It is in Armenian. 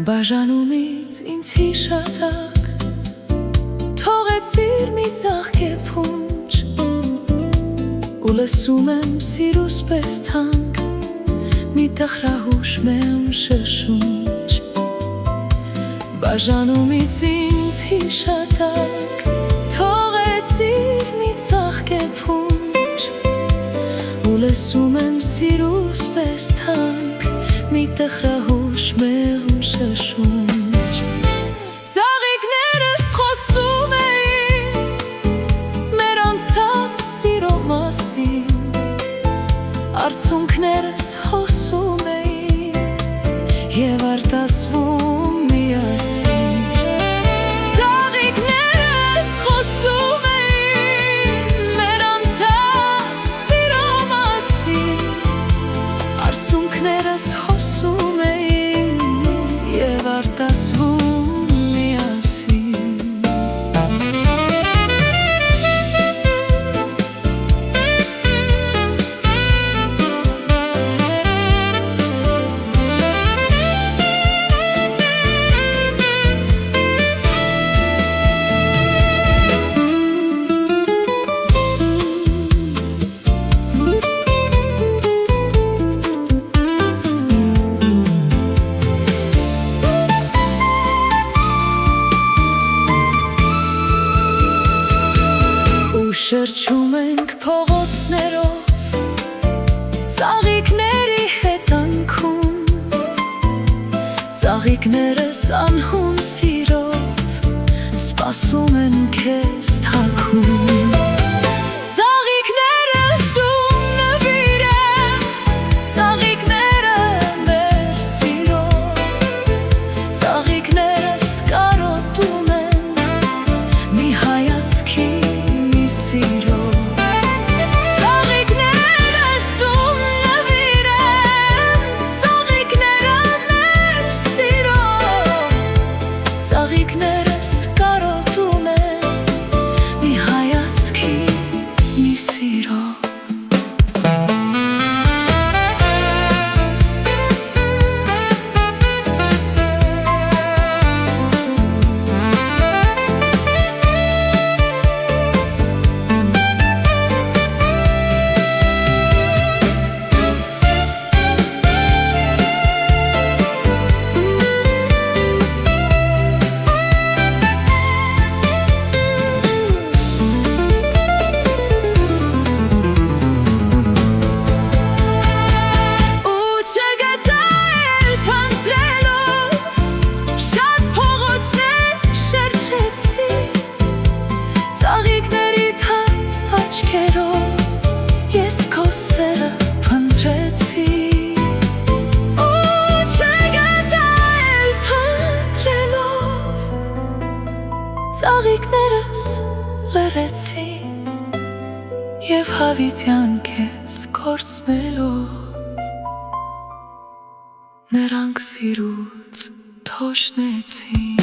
Բաժանումից ինձ հիշատակ թողեցիր մի ծաղկե փունջ ու լսում եմ սիրուս պես թանկ մի տխրահուշ մեմ շշունջ Բաժանումից ինձ հիշատակ թողեցիր մի ծաղկե փունջ ու լսում եմ սիրուս պես թանկ մի տխրահուշ մեմ շշունջ Ծաղիկներս խոսում էին մեր անցած սիրո մասին Արցունքներս հոսում էին և արտասվում միասին Ծաղիկներս խոսում էին մեր անցած սիրո մասին Արցունքներս հոսում էին և արտասվում միասին Շրջում ենք փողոցներով ծաղիկների հետանքում Ծաղիկներս անհուն սիրով սպասում են քեզ թաքուն Ծաղիկներս ու նվիրեմ ծաղիկները մեր սիրով Ծաղիկներս կարոտում են մի հայացքի Ծաղիկներս ու նվիրեմ ծաղիկները մեր սիրով Ծաղիկներս կարոտում են մի հայացքի մի սիրով Ծաղիկների թաց աչքերով ես քո սերը փնտրեցի ու չգտա էլ փնտրելով Ծաղիկներս լրեցի և հավիտյան քեզ կորցնելով Նրանք սիրուց թոշնեցին